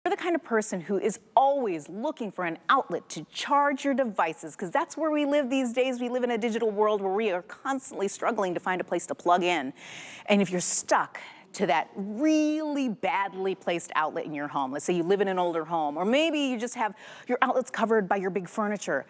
You're the kind of person who is always looking for an outlet to charge your devices, because that's where we live these days. We live in a digital world where we are constantly struggling to find a place to plug in. And if you're stuck to that really badly placed outlet in your home, let's say you live in an older home, or maybe you just have your outlets covered by your big furniture,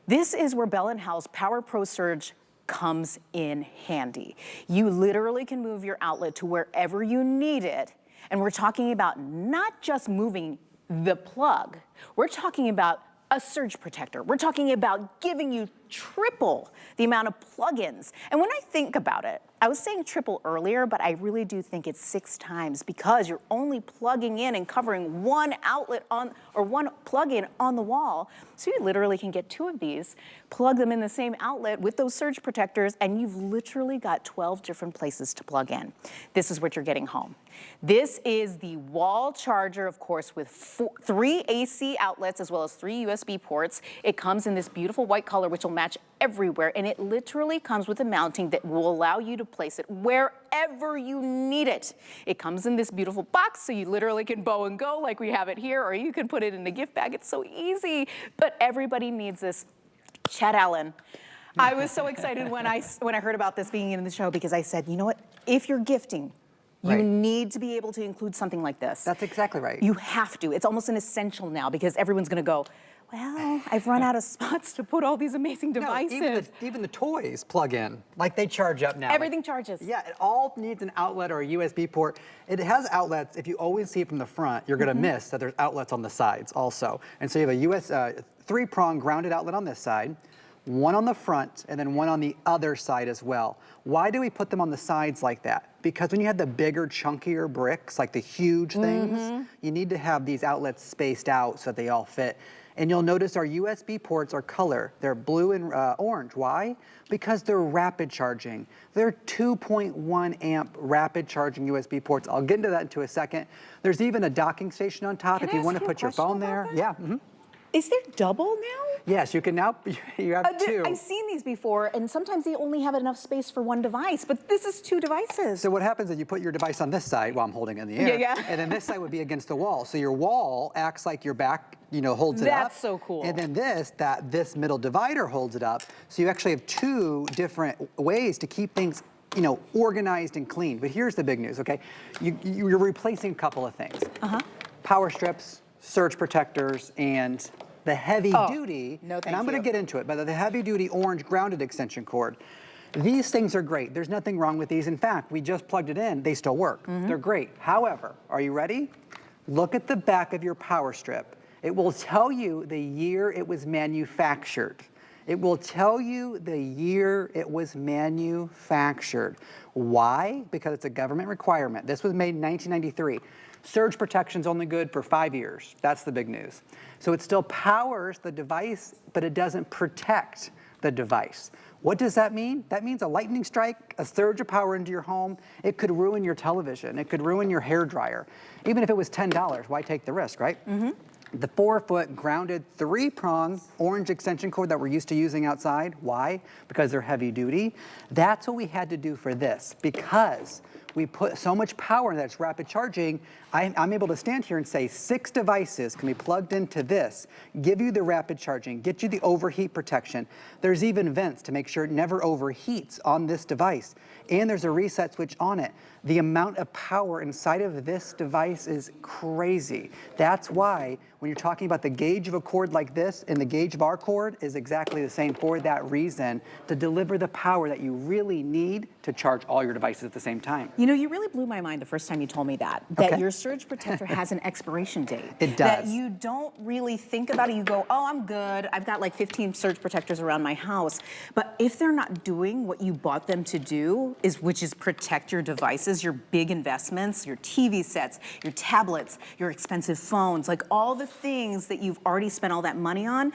this is where Bell Howell's Power Pro Surge comes in handy. You literally can move your outlet to wherever you need it. And we're talking about not just moving the plug, we're talking about a surge protector. We're talking about giving you triple the amount of plugins. And when I think about it, I was saying triple earlier, but I really do think it's 6 times, because you're only plugging in and covering one outlet on, or one plug-in on the wall. So you literally can get 2 of these, plug them in the same outlet with those surge protectors, and you've literally got 12 different places to plug in. This is what you're getting home. This is the wall charger, of course, with 3 AC outlets as well as 3 USB ports. It comes in this beautiful white color, which will match everywhere, and it literally comes with a mounting that will allow you to place it wherever you need it. It comes in this beautiful box, so you literally can bow and go like we have it here, or you can put it in a gift bag. It's so easy, but everybody needs this. Chad Allen, I was so excited when I heard about this being in the show, because I said, you know what, if you're gifting, you need to be able to include something like this. That's exactly right. You have to. It's almost an essential now, because everyone's going to go, well, I've run out of spots to put all these amazing devices. No, even the toys plug in, like they charge up now. Everything charges. Yeah, it all needs an outlet or a USB port. It has outlets. If you always see it from the front, you're going to miss that there's outlets on the sides also. And so you have a 3-prong grounded outlet on this side, 1 on the front, and then 1 on the other side as well. Why do we put them on the sides like that? Because when you have the bigger, chunkier bricks, like the huge things, you need to have these outlets spaced out so that they all fit. And you'll notice our USB ports are color. They're blue and orange. Why? Because they're rapid charging. They're 2.1 amp rapid charging USB ports. I'll get into that in a second. There's even a docking station on top if you want to put your phone there. Yeah. Is there double now? Yes, you can now, you have 2. I've seen these before, and sometimes they only have enough space for 1 device, but this is 2 devices. So what happens is you put your device on this side while I'm holding it in the air, and then this side would be against the wall. So your wall acts like your back, holds it up. That's so cool. And then this middle divider holds it up. So you actually have 2 different ways to keep things organized and clean. But here's the big news, okay? You're replacing a couple of things. Power strips, surge protectors, and the heavy duty, and I'm going to get into it, but the heavy duty orange grounded extension cord. These things are great. There's nothing wrong with these. In fact, we just plugged it in. They still work. They're great. However, are you ready? Look at the back of your power strip. It will tell you the year it was manufactured. It will tell you the year it was manufactured. Why? Because it's a government requirement. This was made in 1993. Surge protection's only good for 5 years. That's the big news. So it still powers the device, but it doesn't protect the device. What does that mean? That means a lightning strike, a surge of power into your home, it could ruin your television, it could ruin your hair dryer. Even if it was $10, why take the risk, right? The 4-foot grounded 3-prong orange extension cord that we're used to using outside. Why? Because they're heavy duty. That's what we had to do for this, because we put so much power in that it's rapid charging. I'm able to stand here and say 6 devices can be plugged into this, give you the rapid charging, get you the overheat protection. There's even vents to make sure it never overheats on this device. And there's a reset switch on it. The amount of power inside of this device is crazy. That's why when you're talking about the gauge of a cord like this and the gauge of our cord is exactly the same for that reason, to deliver the power that you really need to charge all your devices at the same time. You really blew my mind the first time you told me that your surge protector has an expiration date. It does. That you don't really think about it. You go, oh, I'm good. I've got like 15 surge protectors around my house. But if they're not doing what you bought them to do, which is protect your devices, your big investments, your TV sets, your tablets, your expensive phones, like all the things that you've already spent all that money on,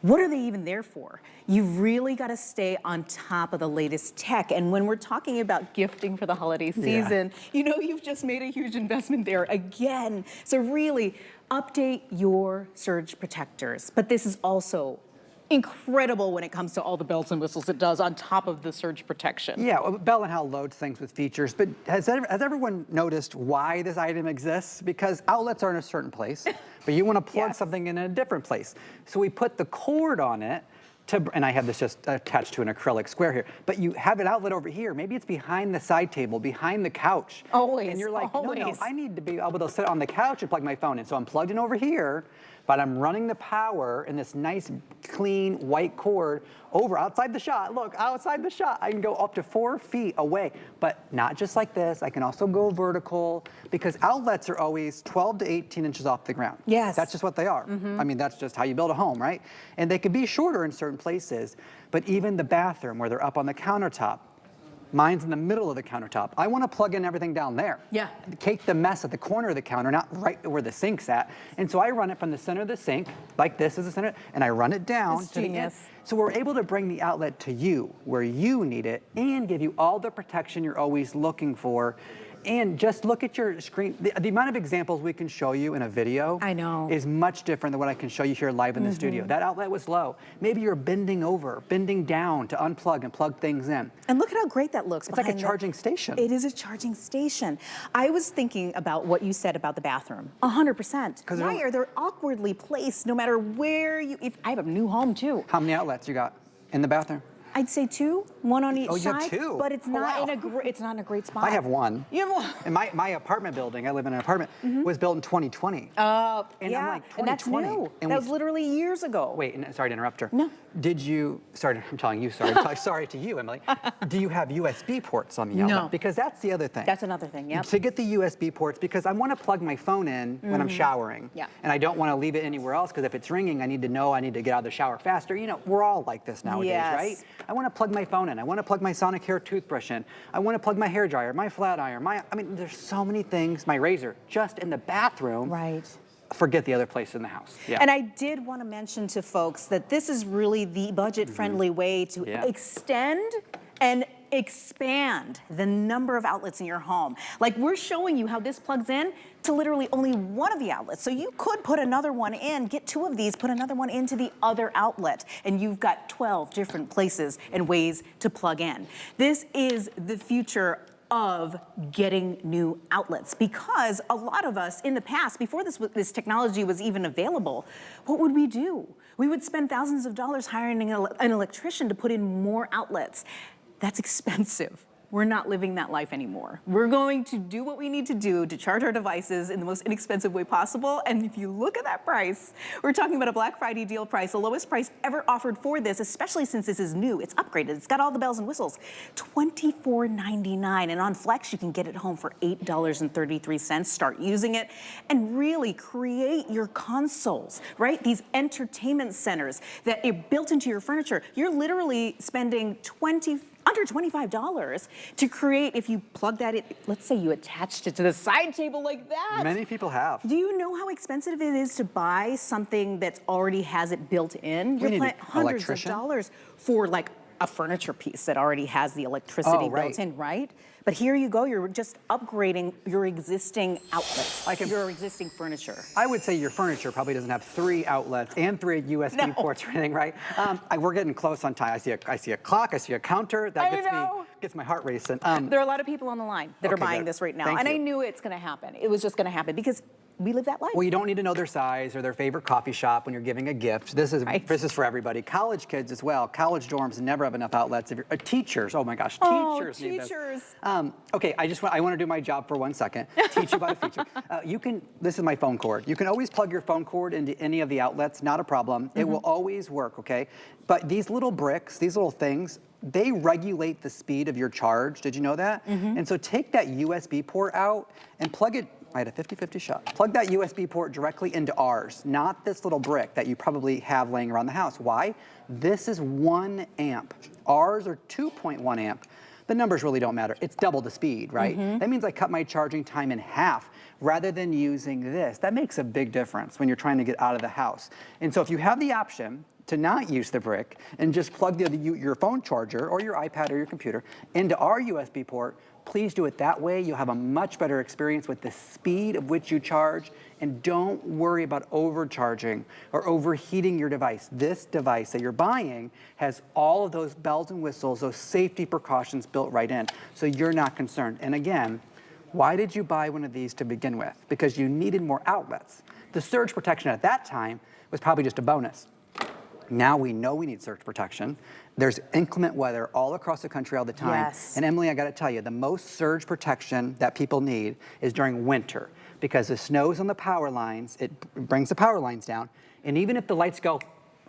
what are they even there for? You've really got to stay on top of the latest tech. And when we're talking about gifting for the holiday season, you've just made a huge investment there again. So really, update your surge protectors. But this is also incredible when it comes to all the bells and whistles it does on top of the surge protection. Yeah, well, Bell and Howell loads things with features, but has everyone noticed why this item exists? Because outlets are in a certain place, but you want to plug Yes. something in a different place. So we put the cord on it, and I have this just attached to an acrylic square here, but you have an outlet over here. Maybe it's behind the side table, behind the couch. Always, And you're like, no, always. I need to be able to sit on the couch and plug my phone in. So I'm plugged in over here, but I'm running the power in this nice, clean, white cord over outside the shot. Look, outside the shot. I can go up to 4 feet away, but not just like this. I can also go vertical because outlets are always 12 to 18 inches off the ground. Yes. That's just what they are. I mean, that's just how you build a home, right? And they can be shorter in certain places, but even the bathroom where they're up on the countertop, mine's in the middle of the countertop. I want to plug in everything down there. Yeah. Take the mess at the corner of the counter, not right where the sink's at. And so I run it from the center of the sink, like this is the center, and I run it down That's to the end. genius. So we're able to bring the outlet to you where you need it and give you all the protection you're always looking for. And just look at your screen. The amount of examples we can show you in a video I know. is much different than what I can show you here live in the studio. That outlet was low. Maybe you're bending over, bending down to unplug and plug things in. And look at how great that looks. It's like a behind the- charging station. It is a charging station. I was thinking about what you said about the bathroom. 100%. 'Cause Why they're- are they awkwardly placed no matter where you, if I have a new home too. How many outlets you got in the bathroom? I'd say 2, 1 on each Oh, you side. have 2? But it's Oh, not wow. it's not in a great spot. I have 1. You have 1. And my apartment building, I live in an apartment, was built in 2020. And I'm yeah, like, and that's 2020. new. And That we- was literally years ago. Wait, sorry to interrupt her. No. Did you, sorry, I'm telling you sorry. Sorry to you, Emily. Do you have USB ports on the outlet? No. Because that's the other thing. That's another thing, yep. To get the USB ports, because I want to plug my phone in when I'm showering. Yeah. And I don't want to leave it anywhere else, because if it's ringing, I need to know I need to get out of the shower faster. You know, we're all like this nowadays, Yes. right? I want to plug my phone in. I want to plug my Sonic hair toothbrush in. I want to plug my hair dryer, my flat iron, I mean, there's so many things, my razor, just in the bathroom. Right. Forget the other place in the house. Yeah. And I did want to mention to folks that this is really the budget-friendly way to Yeah. extend and expand the number of outlets in your home. Like we're showing you how this plugs in to literally only one of the outlets. So you could put another one in, get 2 of these, put another one into the other outlet, and you've got 12 different places and ways to plug in. This is the future of getting new outlets, because a lot of us in the past, before this technology was even available, what would we do? We would spend thousands of dollars hiring an electrician to put in more outlets. That's expensive. We're not living that life anymore. We're going to do what we need to do to charge our devices in the most inexpensive way possible. And if you look at that price, we're talking about a Black Friday deal price, the lowest price ever offered for this, especially since this is new. It's upgraded. It's got all the bells and whistles. $24.99. And on Flex, you can get it home for $8.33. Start using it and really create your consoles, right? These entertainment centers that are built into your furniture. You're literally spending under $25 to create, if you plug that in, let's say you attached it to the side table like that. Many people have. Do you know how expensive it is to buy something that already has it built in? You're need paying an hundreds of electrician? dollars for like a furniture piece that already has the electricity Oh, right. built in, right? But here you go, you're just upgrading your existing outlets, your existing furniture. I would say your furniture probably doesn't have 3 outlets and 3 USB ports or anything, right? We're getting close on time. I see a clock. I see a counter. That gets my heart racing. There are a lot of people on the line that are Okay, buying good. this right now. Thank And I you. knew it's gonna happen. It was just gonna happen because we live that life. Well, you don't need to know their size or their favorite coffee shop when you're giving a gift. This is Right. this is for everybody. College kids as well. College dorms never have enough outlets. If you're, teachers, oh my gosh, Oh, teachers need this. teachers. Okay, I want to do my job for 1 second. Teach you about a feature. This is my phone cord. You can always plug your phone cord into any of the outlets, not a problem. It will always work, okay? But these little bricks, these little things, they regulate the speed of your charge. Did you know that? And so take that USB port out and plug it. I had a 50-50 shot. Plug that USB port directly into ours, not this little brick that you probably have laying around the house. Why? This is 1 amp. Ours are 2.1 amp. The numbers really don't matter. It's double the speed, right? That means I cut my charging time in half rather than using this. That makes a big difference when you're trying to get out of the house. And so if you have the option to not use the brick and just plug your phone charger or your iPad or your computer into our USB port, please do it that way. You'll have a much better experience with the speed of which you charge, and don't worry about overcharging or overheating your device. This device that you're buying has all of those bells and whistles, those safety precautions built right in, so you're not concerned. And again, why did you buy one of these to begin with? Because you needed more outlets. The surge protection at that time was probably just a bonus. Now we know we need surge protection. There's inclement weather all across the country all the time. Yes. And Emily, I gotta tell you, the most surge protection that people need is during winter, because the snow's on the power lines, it brings the power lines down, and even if the lights go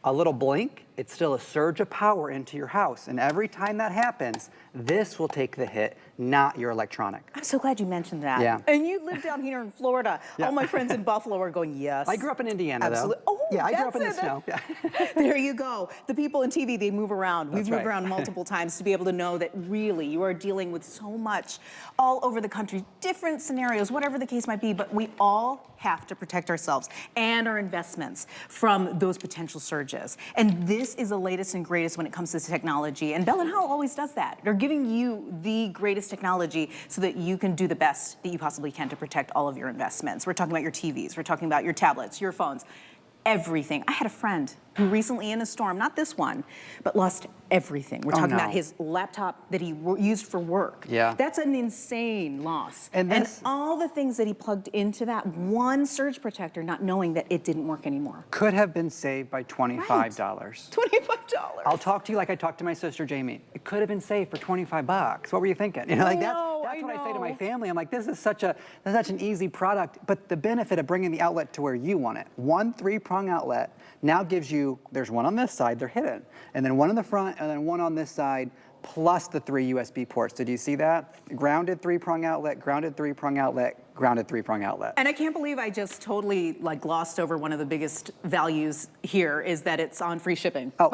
a little blink, it's still a surge of power into your house. And every time that happens, this will take the hit, not your electronic. I'm so glad you mentioned that. Yeah. And you live down here in Florida. Yeah. All my friends in Buffalo are going, yes. I grew up in Indiana, Absolutely. though. Oh, yeah, I grew up in the that's it. snow. Yeah. There you go. The people in TV, they move around. We've That's moved right. around multiple times to be able to know that really you are dealing with so much all over the country, different scenarios, whatever the case might be, but we all have to protect ourselves and our investments from those potential surges. And this is the latest and greatest when it comes to technology. And Bell Howell always does that. They're giving you the greatest technology so that you can do the best that you possibly can to protect all of your investments. We're talking about your TVs, we're talking about your tablets, your phones, everything. I had a friend who recently in a storm, not this one, but lost everything. We're talking about his laptop that he used for work. Yeah. That's an insane loss. And all the things that he plugged into that one surge protector, not knowing that it didn't work anymore. Could have been saved by $25. Right. $25. I'll talk to you like I talked to my sister Jamie. It could have been saved for 25 bucks. What were you thinking? You know, like that's what I say to my family. I'm like, this is such an easy product, but the benefit of bringing the outlet to where you want it. One 3-prong outlet now gives you, there's one on this side, they're hidden, and then one in the front, and then one on this side, plus the 3 USB ports. Did you see that? Grounded 3-prong outlet, grounded 3-prong outlet, grounded 3-prong outlet. And I can't believe I just totally glossed over one of the biggest values here is that it's on free shipping. Oh.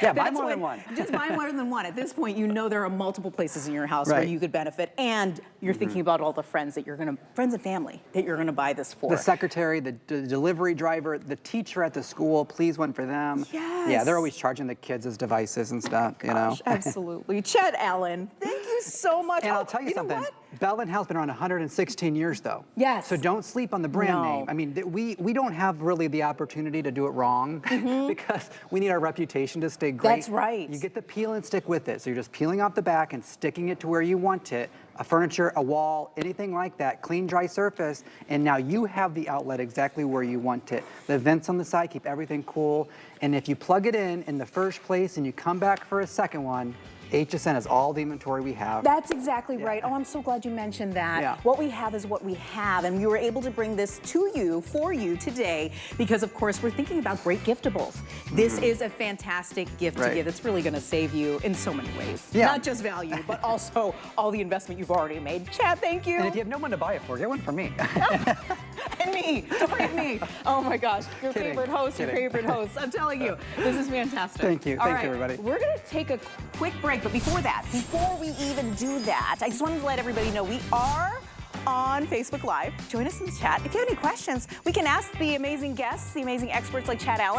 Yeah, buy more than one. Just buy more than one. At this point, you know there are multiple places in your house where Right. you could benefit, and you're thinking about all the friends and family that you're gonna buy this for. The secretary, the delivery driver, the teacher at the school, please one for them. Yes. Yeah, they're always charging the kids' devices and stuff, you know. Gosh, absolutely. Chet Allen, thank you so much. And I'll tell you something. Know what? Bell & Howell's been around 116 years, though. Yes. So don't sleep on the brand No. name. I mean, we don't have really the opportunity to do it wrong because we need our reputation to stay great. That's right. You get the peel and stick with it. So you're just peeling off the back and sticking it to where you want it. A furniture, a wall, anything like that, clean, dry surface, and now you have the outlet exactly where you want it. The vents on the side keep everything cool, and if you plug it in the first place and you come back for a second one, HSN is all the inventory we have. That's exactly right. Oh, I'm so glad you mentioned that. Yeah. What we have is what we have, and we were able to bring this to you, for you today, because of course we're thinking about great giftables. This is a fantastic gift to give. It's really gonna save you in so many ways. Yeah. Not just value, but also all the investment you've already made. Chad, thank you. And if you have no one to buy it for, get one for me. And me, don't forget me. Oh my gosh, your Kidding. favorite host, Kidding. your favorite host. I'm telling you, this is fantastic. Thank you. All Thank right, you, everybody. We're gonna take a quick break, but before that, before we even do that, I just wanted to let everybody know we are on Facebook Live. Join us in the chat. If you have any questions, we can ask the amazing guests, the amazing experts like Chad Allen.